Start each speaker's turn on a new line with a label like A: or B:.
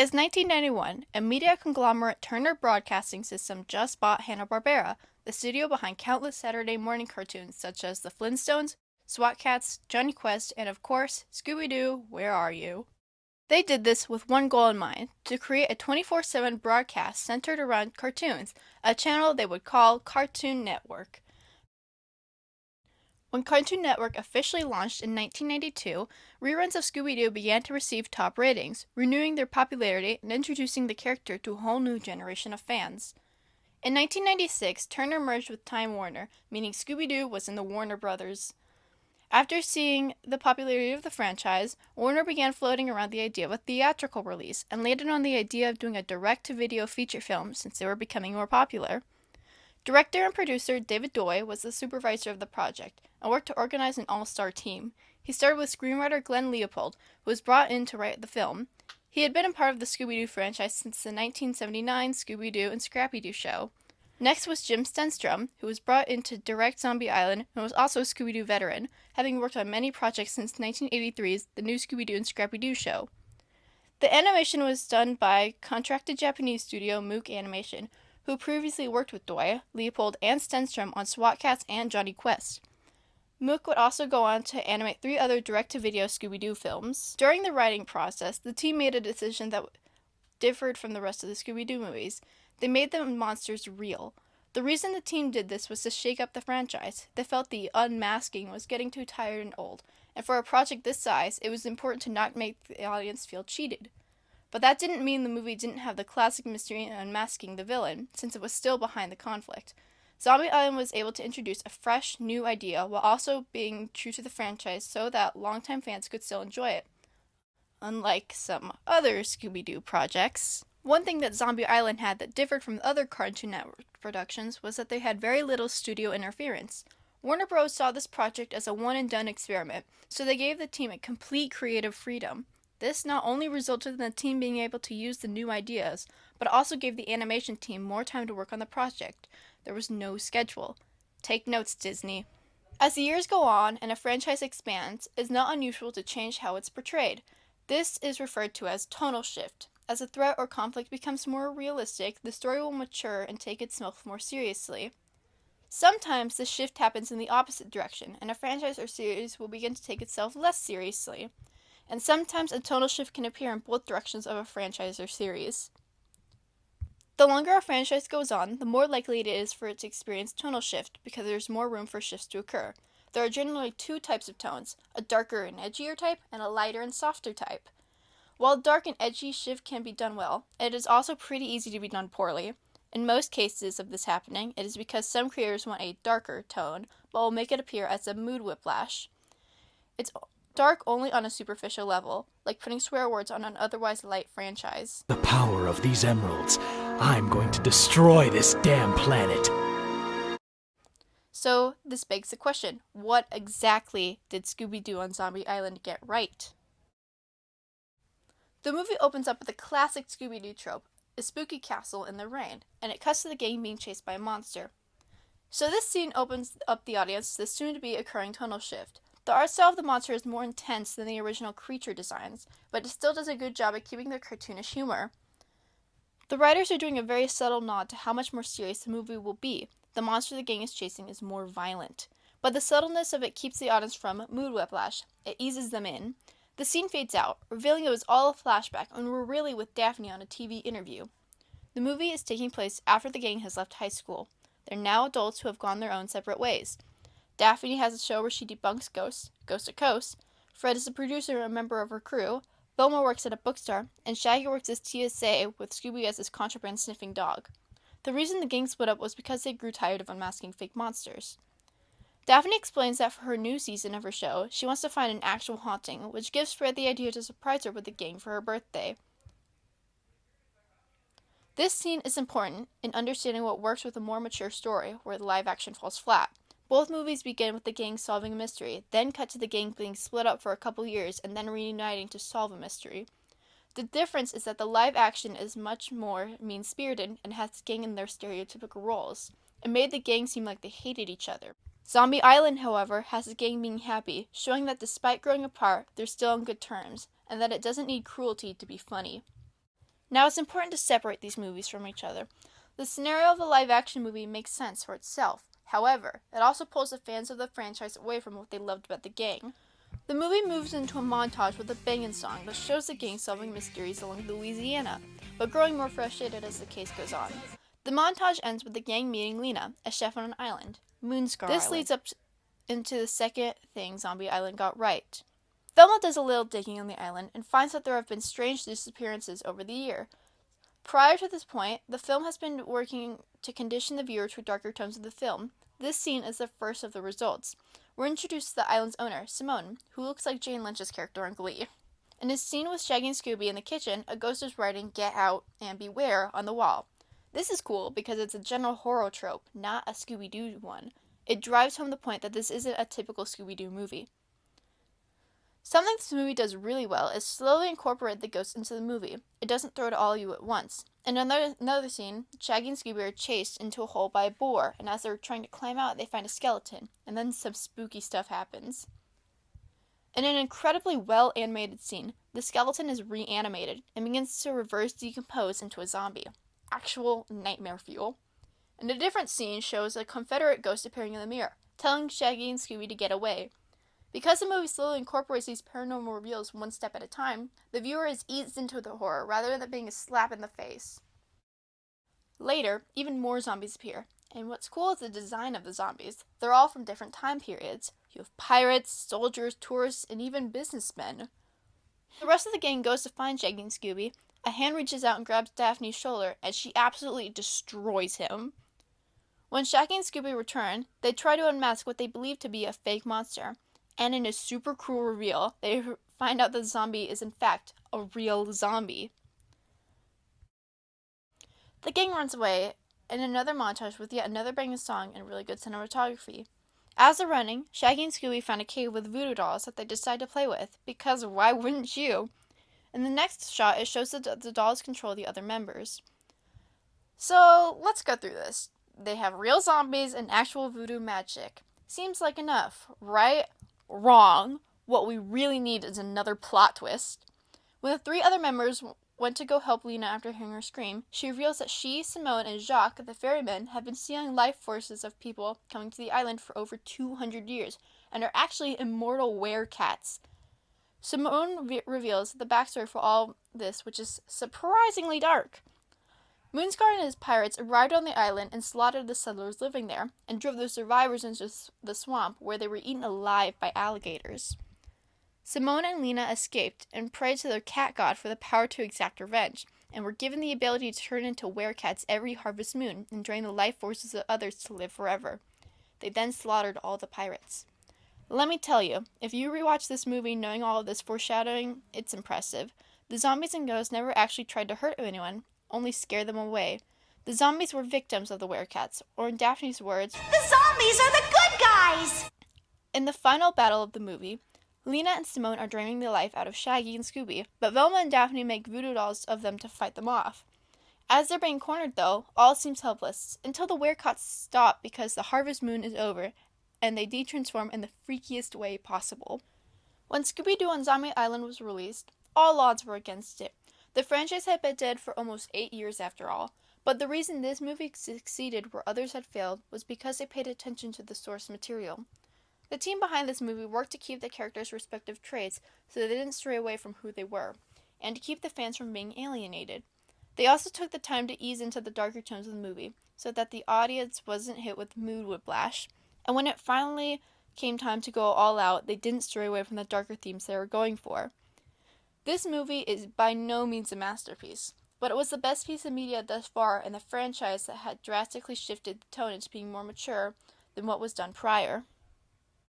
A: was 1991, and media conglomerate Turner Broadcasting System just bought Hanna-Barbera, the studio behind countless Saturday morning cartoons such as The Flintstones, SWAT Kats, Johnny Quest, and of course, Scooby-Doo, Where Are You? They did this with one goal in mind, to create a 24/7 broadcast centered around cartoons, a channel they would call Cartoon Network. When Cartoon Network officially launched in 1992, reruns of Scooby-Doo began to receive top ratings, renewing their popularity and introducing the character to a whole new generation of fans. In 1996, Turner merged with Time Warner, meaning Scooby-Doo was in the Warner Brothers. After seeing the popularity of the franchise, Warner began floating around the idea of a theatrical release and landed on the idea of doing a direct-to-video feature film since they were becoming more popular. Director and producer David Doy was the supervisor of the project and worked to organize an all-star team. He started with screenwriter Glenn Leopold, who was brought in to write the film. He had been a part of the Scooby-Doo franchise since the 1979 Scooby-Doo and Scrappy-Doo show. Next was Jim Stenstrom, who was brought in to direct Zombie Island and was also a Scooby-Doo veteran, having worked on many projects since 1983's The New Scooby-Doo and Scrappy-Doo show. The animation was done by contracted Japanese studio Mook Animation, who previously worked with Doy, Leopold, and Stenstrom on SWAT Kats and Johnny Quest. Mook would also go on to animate 3 other direct-to-video Scooby-Doo films. During the writing process, the team made a decision that differed from the rest of the Scooby-Doo movies. They made the monsters real. The reason the team did this was to shake up the franchise. They felt the unmasking was getting too tired and old, and for a project this size, it was important to not make the audience feel cheated. But that didn't mean the movie didn't have the classic mystery and unmasking the villain, since it was still behind the conflict. Zombie Island was able to introduce a fresh, new idea while also being true to the franchise so that longtime fans could still enjoy it. Unlike some other Scooby-Doo projects, one thing that Zombie Island had that differed from other Cartoon Network productions was that they had very little studio interference. Warner Bros. Saw this project as a one-and-done experiment, so they gave the team a complete creative freedom. This not only resulted in the team being able to use the new ideas, but also gave the animation team more time to work on the project. There was no schedule. Take notes, Disney. As the years go on and a franchise expands, it's not unusual to change how it's portrayed. This is referred to as tonal shift. As a threat or conflict becomes more realistic, the story will mature and take itself more seriously. Sometimes the shift happens in the opposite direction, and a franchise or series will begin to take itself less seriously. And sometimes a tonal shift can appear in both directions of a franchise or series. The longer a franchise goes on, the more likely it is for it to experience tonal shift, because there's more room for shifts to occur. There are generally 2 types of tones, a darker and edgier type, and a lighter and softer type. While dark and edgy shift can be done well, it is also pretty easy to be done poorly. In most cases of this happening, it is because some creators want a darker tone, but will make it appear as a mood whiplash. It's dark only on a superficial level, like putting swear words on an otherwise light franchise.
B: The power of these emeralds. I'm going to destroy this damn planet.
A: So, this begs the question, what exactly did Scooby-Doo on Zombie Island get right? The movie opens up with a classic Scooby-Doo trope, a spooky castle in the rain, and it cuts to the gang being chased by a monster. So this scene opens up the audience to the soon-to-be occurring tonal shift. The art style of the monster is more intense than the original creature designs, but it still does a good job at keeping their cartoonish humor. The writers are doing a very subtle nod to how much more serious the movie will be. The monster the gang is chasing is more violent. But the subtleness of it keeps the audience from mood whiplash. It eases them in. The scene fades out, revealing it was all a flashback and we're really with Daphne on a TV interview. The movie is taking place after the gang has left high school. They're now adults who have gone their own separate ways. Daphne has a show where she debunks ghosts, Ghost to Coast. Fred is a producer and a member of her crew. Velma works at a bookstore, and Shaggy works as TSA with Scooby as his contraband-sniffing dog. The reason the gang split up was because they grew tired of unmasking fake monsters. Daphne explains that for her new season of her show, she wants to find an actual haunting, which gives Fred the idea to surprise her with the gang for her birthday. This scene is important in understanding what works with a more mature story, where the live action falls flat. Both movies begin with the gang solving a mystery, then cut to the gang being split up for a couple years and then reuniting to solve a mystery. The difference is that the live action is much more mean-spirited and has the gang in their stereotypical roles. It made the gang seem like they hated each other. Zombie Island, however, has the gang being happy, showing that despite growing apart, they're still on good terms, and that it doesn't need cruelty to be funny. Now, it's important to separate these movies from each other. The scenario of the live-action movie makes sense for itself. However, it also pulls the fans of the franchise away from what they loved about the gang. The movie moves into a montage with a banging song that shows the gang solving mysteries along Louisiana, but growing more frustrated as the case goes on. The montage ends with the gang meeting Lena, a chef on an island, Moonscar Island. This leads up into the second thing Zombie Island got right. Velma does a little digging on the island and finds that there have been strange disappearances over the year. Prior to this point, the film has been working to condition the viewer to darker tones of the film. This scene is the first of the results. We're introduced to the island's owner, Simone, who looks like Jane Lynch's character in Glee. In a scene with Shaggy and Scooby in the kitchen, a ghost is writing "Get out" and "Beware" on the wall. This is cool because it's a general horror trope, not a Scooby-Doo one. It drives home the point that this isn't a typical Scooby-Doo movie. Something this movie does really well is slowly incorporate the ghost into the movie. It doesn't throw it all at you at once. In another scene, Shaggy and Scooby are chased into a hole by a boar, and as they're trying to climb out, they find a skeleton, and then some spooky stuff happens. In an incredibly well-animated scene, the skeleton is reanimated and begins to reverse decompose into a zombie. Actual nightmare fuel. And a different scene shows a Confederate ghost appearing in the mirror, telling Shaggy and Scooby to get away. Because the movie slowly incorporates these paranormal reveals one step at a time, the viewer is eased into the horror rather than being a slap in the face. Later, even more zombies appear, and what's cool is the design of the zombies. They're all from different time periods. You have pirates, soldiers, tourists, and even businessmen. The rest of the gang goes to find Shaggy and Scooby. A hand reaches out and grabs Daphne's shoulder, and she absolutely destroys him. When Shaggy and Scooby return, they try to unmask what they believe to be a fake monster. And in a super cruel reveal, they find out the zombie is in fact a real zombie. The gang runs away in another montage with yet another banging song and really good cinematography. As they're running, Shaggy and Scooby find a cave with voodoo dolls that they decide to play with, because why wouldn't you? In the next shot, it shows that the dolls control the other members. So, let's go through this. They have real zombies and actual voodoo magic. Seems like enough, right? Wrong. What we really need is another plot twist. When the three other members went to go help Lena after hearing her scream, she reveals that she, Simone, and Jacques, the ferryman, have been stealing life forces of people coming to the island for over 200 years, and are actually immortal werecats. Simone reveals the backstory for all this, which is surprisingly dark. Moonscar and his pirates arrived on the island and slaughtered the settlers living there, and drove the survivors into the swamp, where they were eaten alive by alligators. Simone and Lena escaped and prayed to their cat god for the power to exact revenge, and were given the ability to turn into werecats every harvest moon and drain the life forces of others to live forever. They then slaughtered all the pirates. Let me tell you, if you rewatch this movie knowing all of this foreshadowing, it's impressive. The zombies and ghosts never actually tried to hurt anyone, only scare them away. The zombies were victims of the werecats, or in Daphne's words,
C: "The zombies are the good guys!"
A: In the final battle of the movie, Lena and Simone are draining the life out of Shaggy and Scooby, but Velma and Daphne make voodoo dolls of them to fight them off. As they're being cornered, though, all seems helpless, until the werecats stop because the harvest moon is over, and they detransform in the freakiest way possible. When Scooby-Doo on Zombie Island was released, all odds were against it. The franchise had been dead for almost 8 years after all, but the reason this movie succeeded where others had failed was because they paid attention to the source material. The team behind this movie worked to keep the characters' respective traits so they didn't stray away from who they were, and to keep the fans from being alienated. They also took the time to ease into the darker tones of the movie, so that the audience wasn't hit with mood whiplash, and when it finally came time to go all out, they didn't stray away from the darker themes they were going for. This movie is by no means a masterpiece, but it was the best piece of media thus far in the franchise that had drastically shifted the tone into being more mature than what was done prior.